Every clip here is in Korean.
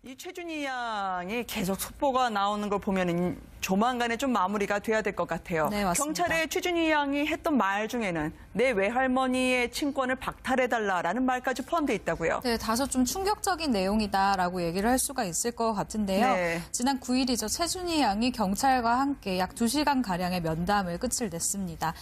이 최준희 양이 계속 속보가 나오는 걸 보면 조만간에 좀 마무리가 돼야 될 것 같아요. 네, 맞습니다. 경찰의 최준희 양이 했던 말 중에는 내 외할머니의 친권을 박탈해달라라는 말까지 포함되어 있다고요. 네, 다소 좀 충격적인 내용이다라고 얘기를 할 수가 있을 것 같은데요. 네. 지난 9일이죠. 최준희 양이 경찰과 함께 약 2시간가량의 면담을 끝을 냈습니다.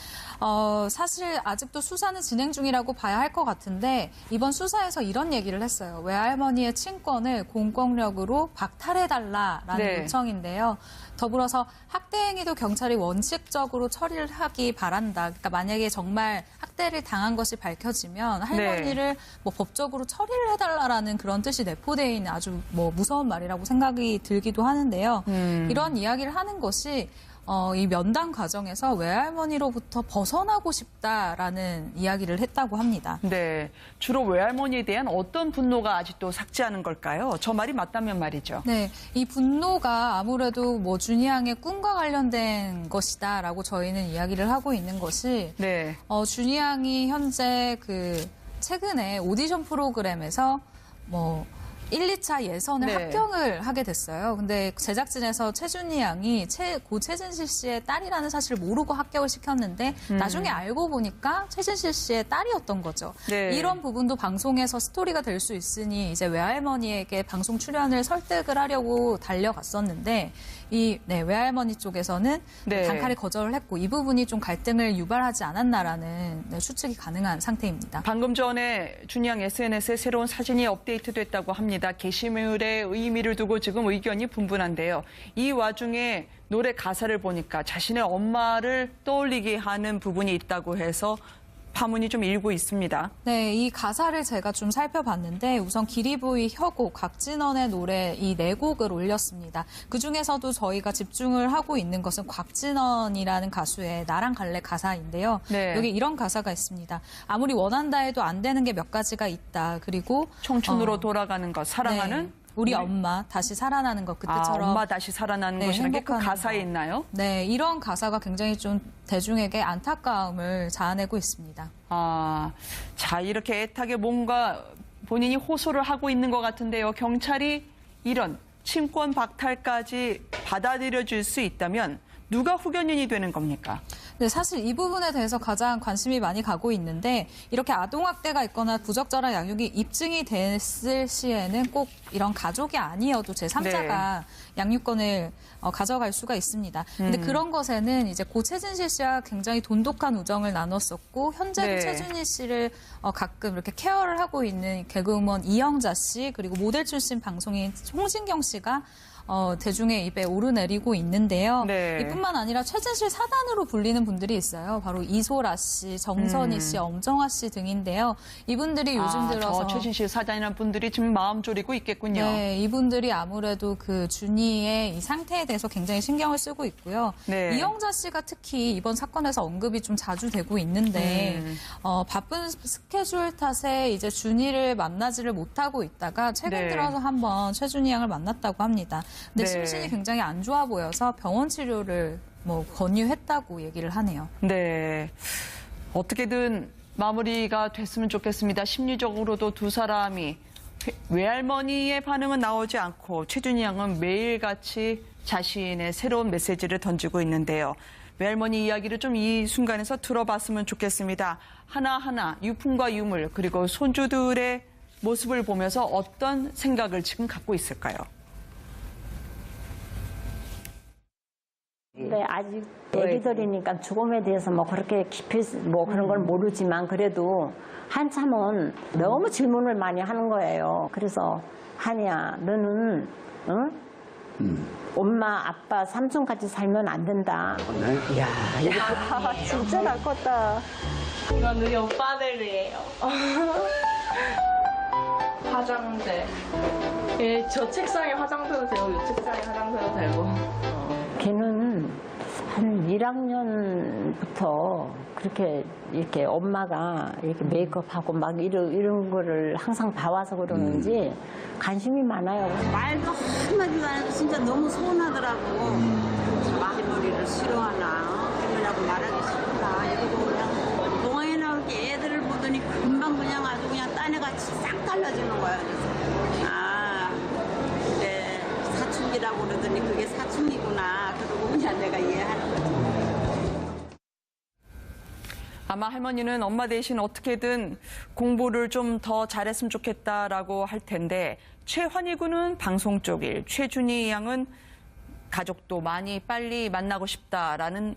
사실 아직도 수사는 진행 중이라고 봐야 할 것 같은데 이번 수사에서 이런 얘기를 했어요. 외할머니의 친권을 공권력으로 박탈해달라라는 네. 요청인데요. 더불어서 학대 행위도 경찰이 원칙적으로 처리를 하기 바란다. 그러니까 만약에 정말 학대를 당한 것이 밝혀지면 할머니를 뭐 법적으로 처리를 해달라라는 그런 뜻이 내포되어 있는 아주 무서운 말이라고 생각이 들기도 하는데요. 이런 이야기를 하는 것이 이 면담 과정에서 외할머니로부터 벗어나고 싶다라는 이야기를 했다고 합니다. 네, 주로 외할머니에 대한 어떤 분노가 아직도 삭지 않은 걸까요? 저 말이 맞다면 말이죠. 네, 이 분노가 아무래도 준희 양의 꿈과 관련된 것이다라고 저희는 이야기를 하고 있는 것이 네. 준희 양이 현재 최근에 오디션 프로그램에서 1, 2차 예선을 네. 합격을 하게 됐어요. 근데 제작진에서 최준희 양이 고 최진실 씨의 딸이라는 사실을 모르고 합격을 시켰는데 나중에 알고 보니까 최진실 씨의 딸이었던 거죠. 네. 이런 부분도 방송에서 스토리가 될 수 있으니 이제 외할머니에게 방송 출연을 설득을 하려고 달려갔었는데 외할머니 쪽에서는 네. 단칼에 거절을 했고 이 부분이 좀 갈등을 유발하지 않았나라는 추측이 가능한 상태입니다. 방금 전에 준희 양 SNS에 새로운 사진이 업데이트됐다고 합니다. 게시물의 의미를 두고 지금 의견이 분분한데요. 이 와중에 노래 가사를 보니까 자신의 엄마를 떠올리게 하는 부분이 있다고 해서 파문이 좀 일고 있습니다. 네, 이 가사를 제가 좀 살펴봤는데 우선 기리보이, 혁오, 곽진원의 노래 이 네 곡을 올렸습니다. 그중에서도 저희가 집중을 하고 있는 것은 곽진원이라는 가수의 나랑 갈래 가사인데요. 네. 여기 이런 가사가 있습니다. 아무리 원한다 해도 안 되는 게 몇 가지가 있다. 그리고 청춘으로 돌아가는 것, 사랑하는 네, 우리 엄마 다시 살아나는 것 그때처럼 엄마 다시 살아나는 것이라는 게 그 가사에 있나요? 네, 이런 가사가 굉장히 좀 대중에게 안타까움을 자아내고 있습니다. 자, 이렇게 애타게 뭔가 본인이 호소를 하고 있는 것 같은데요. 경찰이 이런 친권 박탈까지 받아들여줄 수 있다면 누가 후견인이 되는 겁니까? 네, 사실 이 부분에 대해서 가장 관심이 많이 가고 있는데 이렇게 아동학대가 있거나 부적절한 양육이 입증이 됐을 시에는 꼭 이런 가족이 아니어도 제3자가 양육권을 가져갈 수가 있습니다. 근데 그런 것에는 이제 고 최진실 씨와 굉장히 돈독한 우정을 나눴었고 현재도 네. 최준희 씨를 가끔 이렇게 케어를 하고 있는 개그우먼 이영자 씨 그리고 모델 출신 방송인 홍진경 씨가 대중의 입에 오르내리고 있는데요. 네. 이뿐만 아니라 최진실 사단으로 불리는 분들이 있어요. 바로 이소라 씨, 정선희 씨, 엄정화 씨 등인데요. 이분들이 요즘 들어서 최진실 사장이라는 분들이 지금 마음 졸이고 있겠군요. 네, 이분들이 아무래도 준희의 이 상태에 대해서 굉장히 신경을 쓰고 있고요. 네. 이영자 씨가 특히 이번 사건에서 언급이 좀 자주 되고 있는데 바쁜 스케줄 탓에 이제 준희를 만나지를 못하고 있다가 최근 네. 들어서 한번 최준희 양을 만났다고 합니다. 근데 네. 심신이 굉장히 안 좋아 보여서 병원 치료를 권유했다고 얘기를 하네요. 네. 어떻게든 마무리가 됐으면 좋겠습니다. 심리적으로도 두 사람이 외할머니의 반응은 나오지 않고 최준희 양은 매일같이 자신의 새로운 메시지를 던지고 있는데요. 외할머니 이야기를 좀 이 순간에서 들어봤으면 좋겠습니다. 하나하나 유품과 유물 그리고 손주들의 모습을 보면서 어떤 생각을 지금 갖고 있을까요? 네, 아직 애기들이니까 죽음에 대해서 그렇게 깊이 그런 걸 모르지만 그래도 한참은 너무 질문을 많이 하는 거예요. 그래서 한이야, 너는 엄마, 아빠, 삼촌까지 살면 안 된다. 네? 진짜 나 컸다. 이건 우리 오빠들이에요. 화장대. 예, 저 책상에 화장대도 되고 이 책상에 화장대도 되고. 걔는 한 1학년부터 그렇게 이렇게 엄마가 이렇게 메이크업하고 이런 거를 항상 봐와서 그러는지 관심이 많아요. 말도 한마디도 안 해도 진짜 너무 서운하더라고. 머리를 싫어하나, 그러냐고 말하기 싫구나. 이러고 그냥 동화에 나올 때 애들을 보더니 금방 그냥 아주 그냥 딴애같이 싹 달라지는 거야. 그래서 사촌이라고 그러더니 그게 사춘기구나. 그러고 그냥 내가 이해하는 거지. 아마 할머니는 엄마 대신 어떻게든 공부를 좀 더 잘했으면 좋겠다라고 할 텐데 최환희 군은 방송 쪽 일, 최준희 양은 가족도 많이 빨리 만나고 싶다라는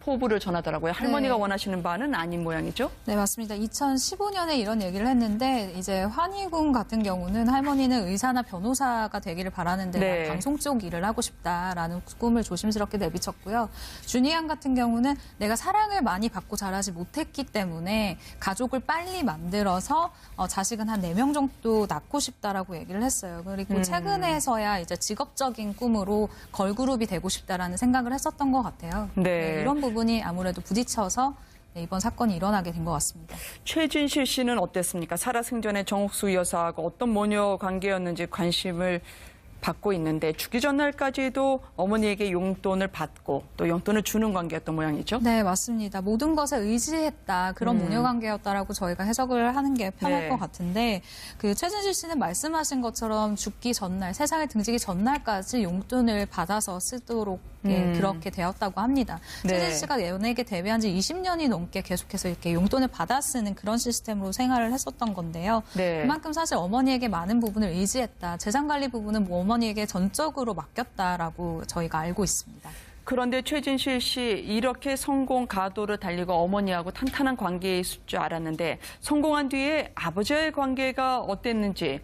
포부를 전하더라고요. 할머니가 네. 원하시는 바는 아닌 모양이죠? 네, 맞습니다. 2015년에 이런 얘기를 했는데 이제 환희군 같은 경우는 할머니는 의사나 변호사가 되기를 바라는데 네. 난 방송 쪽 일을 하고 싶다라는 꿈을 조심스럽게 내비쳤고요. 준희 양 같은 경우는 내가 사랑을 많이 받고 자라지 못했기 때문에 가족을 빨리 만들어서 자식은 한 4명 정도 낳고 싶다라고 얘기를 했어요. 그리고 최근에서야 이제 직업적인 꿈으로 걸그룹이 되고 싶다라는 생각을 했었던 것 같아요. 네. 이런 부분이 아무래도 부딪혀서 이번 사건이 일어나게 된 것 같습니다. 최진실 씨는 어땠습니까? 살아생전에 정옥수 여사하고 어떤 모녀 관계였는지 관심을 받고 있는데 죽기 전날까지도 어머니에게 용돈을 받고 또 용돈을 주는 관계였던 모양이죠? 네, 맞습니다. 모든 것에 의지했다. 그런 모녀 관계였다라고 저희가 해석을 하는 게 편할 네. 것 같은데 그 최진실 씨는 말씀하신 것처럼 죽기 전날, 세상에 등지기 전날까지 용돈을 받아서 쓰도록 그렇게 되었다고 합니다. 네. 최진실 씨가 연예계 데뷔한 지 20년이 넘게 계속해서 이렇게 용돈을 받아 쓰는 그런 시스템으로 생활을 했었던 건데요. 네. 그만큼 사실 어머니에게 많은 부분을 의지했다. 재산 관리 부분은 뭐 어머니에게 전적으로 맡겼다라고 저희가 알고 있습니다. 그런데 최진실 씨 이렇게 성공 가도를 달리고 어머니하고 탄탄한 관계에 있을 줄 알았는데 성공한 뒤에 아버지와의 관계가 어땠는지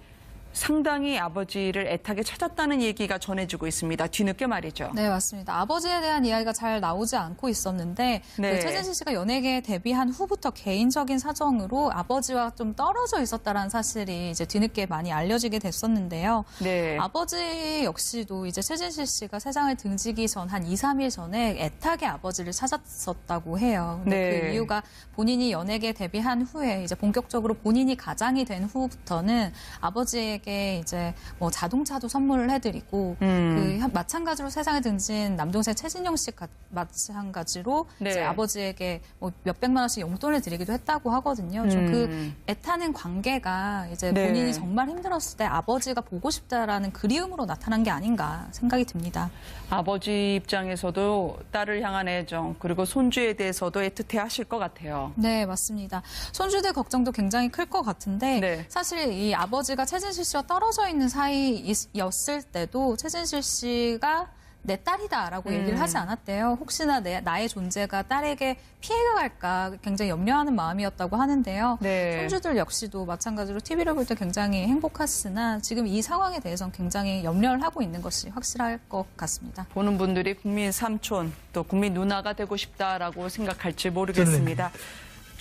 상당히 아버지를 애타게 찾았다는 얘기가 전해지고 있습니다. 뒤늦게 말이죠. 네, 맞습니다. 아버지에 대한 이야기가 잘 나오지 않고 있었는데 네. 그 최진실 씨가 연예계에 데뷔한 후부터 개인적인 사정으로 아버지와 좀 떨어져 있었다는 사실이 이제 뒤늦게 많이 알려지게 됐었는데요. 네. 아버지 역시도 이제 최진실 씨가 세상을 등지기 전 한 2, 3일 전에 애타게 아버지를 찾았었다고 해요. 근데 네. 그 이유가 본인이 연예계에 데뷔한 후에 이제 본격적으로 본인이 가장이 된 후부터는 아버지에게 이제 뭐 자동차도 선물을 해드리고 그 마찬가지로 세상에 등진 남동생 최진영 씨 마찬가지로 네. 이제 아버지에게 뭐 몇백만 원씩 용돈을 드리기도 했다고 하거든요. 좀 그 애타는 관계가 이제 네. 본인이 정말 힘들었을 때 아버지가 보고 싶다라는 그리움으로 나타난 게 아닌가 생각이 듭니다. 아버지 입장에서도 딸을 향한 애정 그리고 손주에 대해서도 애틋해 하실 것 같아요. 네, 맞습니다. 손주들 걱정도 굉장히 클 것 같은데 네. 사실 이 아버지가 최진실 씨와 떨어져 있는 사이였을 때도 최진실 씨가 내 딸이다라고 얘기를 하지 않았대요. 혹시나 나의 존재가 딸에게 피해가 갈까 굉장히 염려하는 마음이었다고 하는데요. 네. 손주들 역시도 마찬가지로 TV를 볼 때 굉장히 행복했으나 지금 이 상황에 대해서는 굉장히 염려를 하고 있는 것이 확실할 것 같습니다. 보는 분들이 국민 삼촌 또 국민 누나가 되고 싶다라고 생각할지 모르겠습니다.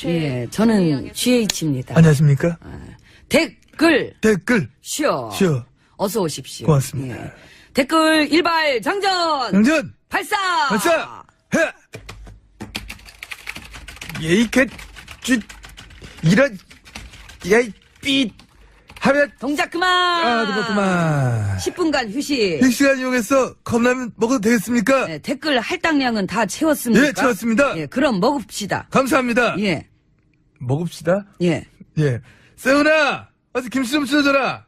예, 저는 GH입니다. 안녕하십니까? 댓글 쉬어. 어서 오십시오. 고맙습니다. 예. 댓글 일발 장전 영전! 발사 발사! 해! 예이캣, 이런, 야이, 삐! 하면, 동작 그만. 그만. 10분간 휴식. 빅시간 이용해서 컵라면 먹어도 되겠습니까? 예, 댓글 할당량은 다 채웠습니까? 예, 채웠습니다. 예, 그럼 먹읍시다. 감사합니다. 예, 먹읍시다. 예. 예. 세훈아! 어서 김치 좀 찢어줘라.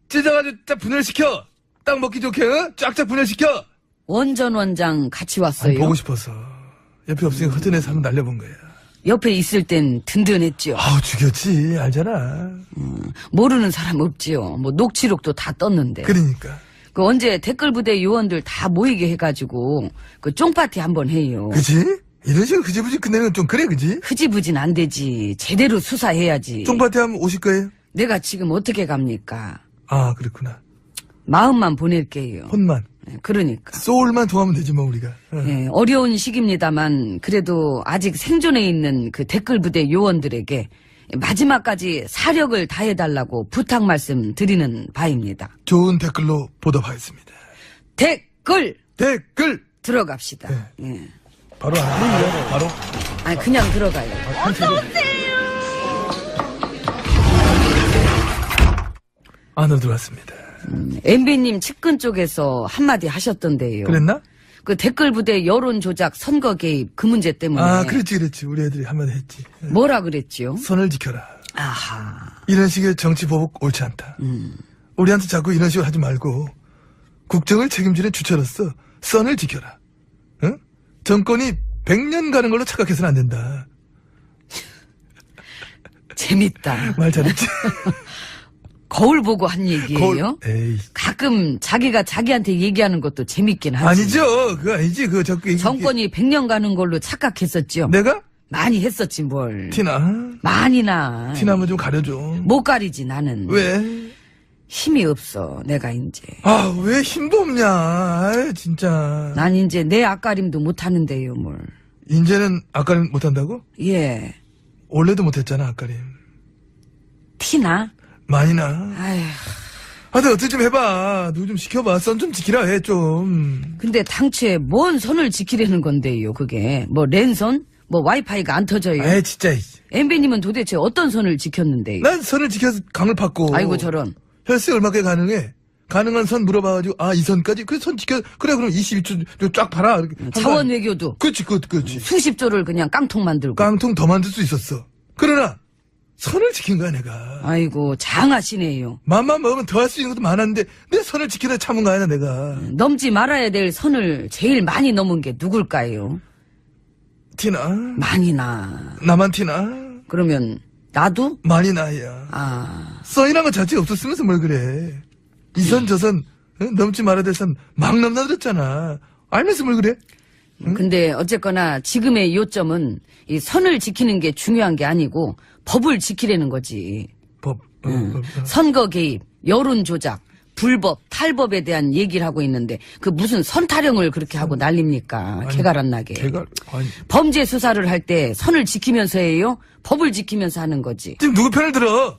찢어가지고 딱 분열시켜. 딱 먹기 좋게, 응? 쫙쫙 분열시켜. 원전 같이 왔어요. 아니, 보고 싶어서. 옆에 없으니까 허전해서 한번 날려본 거야. 옆에 있을 땐 든든했죠. 아우, 죽였지. 알잖아. 모르는 사람 없지요. 뭐 녹취록도 다 떴는데. 그러니까. 그 언제 댓글 부대 요원들 다 모이게 해가지고 그 쫑파티 한번 해요. 그지? 이런 식으로 흐지부지 끝내는 건 좀 그래, 그지? 흐지부진 안 되지. 제대로 수사해야지. 쫑파티 하면 오실 거예요? 내가 지금 어떻게 갑니까? 아, 그렇구나. 마음만 보낼게요. 혼만. 그러니까. 소울만 통하면 되지, 뭐, 우리가. 예, 어려운 시기입니다만 그래도 아직 생존해 있는 그 댓글 부대 요원들에게 마지막까지 사력을 다해달라고 부탁 말씀 드리는 바입니다. 좋은 댓글로 보답하겠습니다. 댓글 네. 들어갑시다. 예. 바로 안 들려, 바로. 아니 그냥 들어가요. 안으로 들어왔습니다. MB님 측근 쪽에서 한마디 하셨던데요. 그랬나? 그 댓글 부대 여론 조작 선거 개입 그 문제 때문에 아, 그렇지. 우리 애들이 한마디 했지. 뭐라 그랬지요? 선을 지켜라. 아하. 이런 식의 정치 보복 옳지 않다. 우리한테 자꾸 이런 식으로 하지 말고, 국정을 책임지는 주체로서 선을 지켜라. 응? 정권이 100년 가는 걸로 착각해서는 안 된다. 재밌다. 말 잘했지? 거울 보고 한 얘기예요? 에이. 가끔 자기가 자기한테 얘기하는 것도 재밌긴 하지. 아니죠. 그거 아니지. 그거 자꾸 정권이 100년 가는 걸로 착각했었죠. 내가? 많이 했었지 뭘. 티나? 많이나. 티나면 좀 가려줘. 못 가리지 나는. 왜? 힘이 없어 내가 이제. 아, 왜 힘도 없냐. 아이, 진짜. 난 이제 내 앞가림도 못 하는데요 뭘. 인제는 앞가림 못한다고? 예. 원래도 못했잖아, 앞가림. 티나? 많이 나. 아휴. 하여튼 어떻게 좀 해봐. 누구 좀 시켜봐. 선 좀 지키라 해, 좀. 근데 당초에 뭔 선을 지키려는 건데요 그게. 뭐 랜선? 뭐 와이파이가 안 터져요. 에이, 진짜. 엠비님은 도대체 어떤 선을 지켰는데요? 난 선을 지켜서 강을 팠고. 아이고 저런. 혈세 얼마까지 가능해? 가능한 선 물어봐가지고, 아, 이 선까지? 그래, 선 지켜. 그래, 그럼 21초 쫙 봐라. 이렇게 한 거 자원 아니야? 외교도 그렇지. 수십 조를 그냥 깡통 만들고. 깡통 더 만들 수 있었어. 그러나, 선을 지킨 거야, 내가. 아이고 장하시네요. 맘만 먹으면 더 할 수 있는 것도 많았는데, 내 선을 지키다 참은 거 아니야, 내가. 넘지 말아야 될 선을 제일 많이 넘은 게 누굴까요? 티나? 많이 나. 나만 티나? 그러면 나도? 많이 나야. 아, 선이란 거 자체가 없었으면서 뭘 그래. 이 선, 저 선, 넘지 말아야 될 선 막 넘나들었잖아. 알면서 뭘 그래? 근데 어쨌거나 지금의 요점은 이 선을 지키는 게 중요한 게 아니고 법을 지키려는 거지. 법. 선거 개입, 여론 조작, 불법, 탈법에 대한 얘기를 하고 있는데 그 무슨 선 타령을 그렇게 하고 난립니까? 개갈 안 나게. 아니. 범죄 수사를 할 때 선을 지키면서 해요? 법을 지키면서 하는 거지. 지금 누구 편을 들어?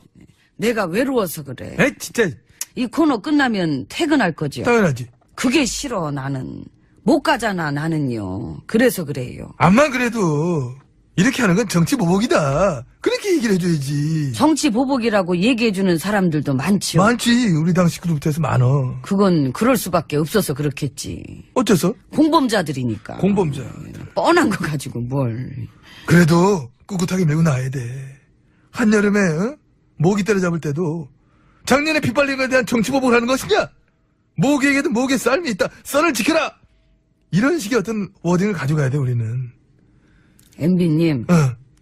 내가 외로워서 그래. 에이, 진짜. 이 코너 끝나면 퇴근할 거죠. 당연하지. 그게 싫어 나는. 못 가잖아 나는요. 그래서 그래요. 암만 그래도, 이렇게 하는 건 정치 보복이다. 그렇게 얘기를 해줘야지. 정치 보복이라고 얘기해주는 사람들도 많죠. 많지. 우리 당 식구들부터 해서 많어. 그건 그럴 수밖에 없어서 그렇겠지. 어째서? 공범자들이니까. 공범자. 뻔한 거 가지고 뭘. 그래도 꿋꿋하게 메고 나야 돼. 한여름에 모기 때려잡을 때도 작년에 빗발린 거에 대한 정치보복을 하는 것이냐? 모기에게도 모기의 쌀이 있다. 썰을 지켜라. 이런 식의 어떤 워딩을 가져가야 돼 우리는. MB님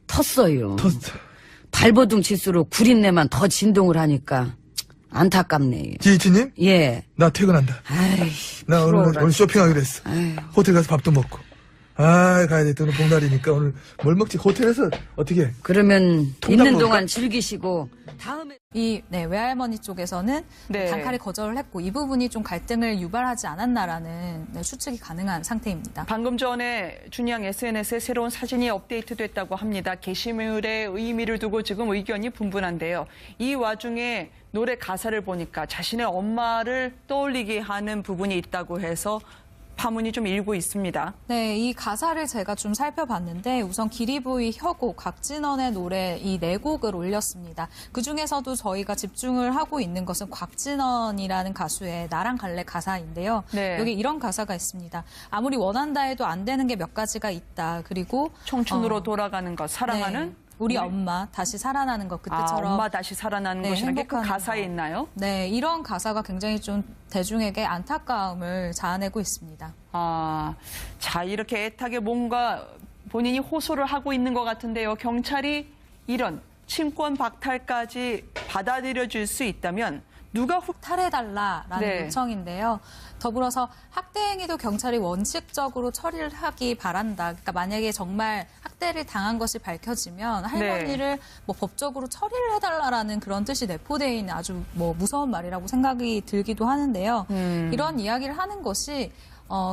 텄어요. 발버둥 칠수록 구린내만 더 진동을 하니까 안타깝네요. 지희치님? 예. 나 퇴근한다. 아이, 나 오늘 쇼핑하기로 했어. 아유. 호텔 가서 밥도 먹고. 아, 가야 돼. 오늘 복날이니까 오늘 뭘 먹지? 호텔에서 어떻게? 그러면 통닭 있는 먹을까? 동안 즐기시고 다음에 외할머니 쪽에서는 네. 단칼에 거절을 했고 이 부분이 좀 갈등을 유발하지 않았나라는 추측이 가능한 상태입니다. 방금 전에 준양 SNS에 새로운 사진이 업데이트됐다고 합니다. 게시물의 의미를 두고 지금 의견이 분분한데요. 이 와중에 노래 가사를 보니까 자신의 엄마를 떠올리게 하는 부분이 있다고 해서 파문이 좀 일고 있습니다. 네, 이 가사를 제가 좀 살펴봤는데 우선 기리보이, 혁오, 곽진원의 노래 이 네 곡을 올렸습니다. 그중에서도 저희가 집중을 하고 있는 것은 곽진원이라는 가수의 나랑 갈래 가사인데요. 네. 여기 이런 가사가 있습니다. 아무리 원한다 해도 안 되는 게 몇 가지가 있다. 그리고 청춘으로 돌아가는 것, 사랑하는 네, 우리 엄마 다시 살아나는 것 그때처럼 엄마 다시 살아나는 네, 것이라는 게 그 행복한 가사에 거. 있나요? 네, 이런 가사가 굉장히 좀 대중에게 안타까움을 자아내고 있습니다. 자, 이렇게 애타게 뭔가 본인이 호소를 하고 있는 것 같은데요. 경찰이 이런 친권 박탈까지 받아들여 줄 수 있다면 누가 탈해달라라는 네. 요청인데요. 더불어서 학대 행위도 경찰이 원칙적으로 처리를 하기 바란다. 그러니까 만약에 정말 학대를 당한 것이 밝혀지면 할머니를 뭐 법적으로 처리를 해달라라는 그런 뜻이 내포되어 있는 아주 뭐 무서운 말이라고 생각이 들기도 하는데요. 이런 이야기를 하는 것이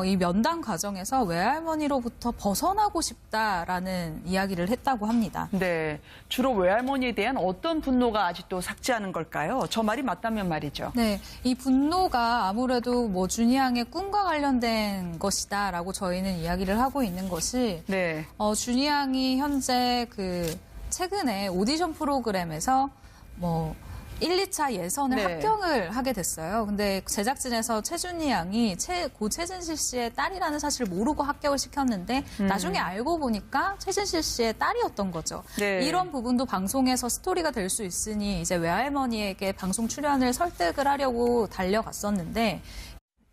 이 면담 과정에서 외할머니로부터 벗어나고 싶다라는 이야기를 했다고 합니다. 네, 주로 외할머니에 대한 어떤 분노가 아직도 삭지 않은 걸까요? 저 말이 맞다면 말이죠. 네, 이 분노가 아무래도 뭐 준이 양의 꿈과 관련된 것이다라고 저희는 이야기를 하고 있는 것이 네. 준이 양이 현재 그 최근에 오디션 프로그램에서 뭐 1, 2차 예선을 네. 합격을 하게 됐어요. 근데 제작진에서 최준희 양이 고 최진실 씨의 딸이라는 사실을 모르고 합격을 시켰는데 나중에 알고 보니까 최진실 씨의 딸이었던 거죠. 네. 이런 부분도 방송에서 스토리가 될 수 있으니 이제 외할머니에게 방송 출연을 설득을 하려고 달려갔었는데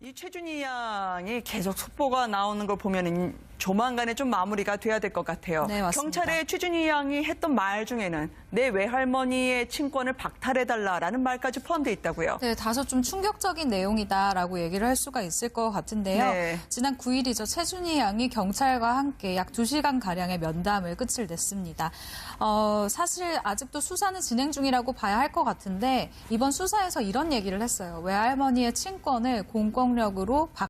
이 최준희 양이 계속 속보가 나오는 걸 보면 조만간에 좀 마무리가 돼야 될 것 같아요. 네, 맞습니다. 경찰에 최준희 양이 했던 말 중에는 내 외할머니의 친권을 박탈해달라라는 말까지 포함되어 있다고요. 네, 다소 좀 충격적인 내용이다라고 얘기를 할 수가 있을 것 같은데요. 네. 지난 9일이죠. 최준희 양이 경찰과 함께 약 2시간가량의 면담을 끝을 냈습니다. 사실 아직도 수사는 진행 중이라고 봐야 할 것 같은데 이번 수사에서 이런 얘기를 했어요. 외할머니의 친권을 공권력으로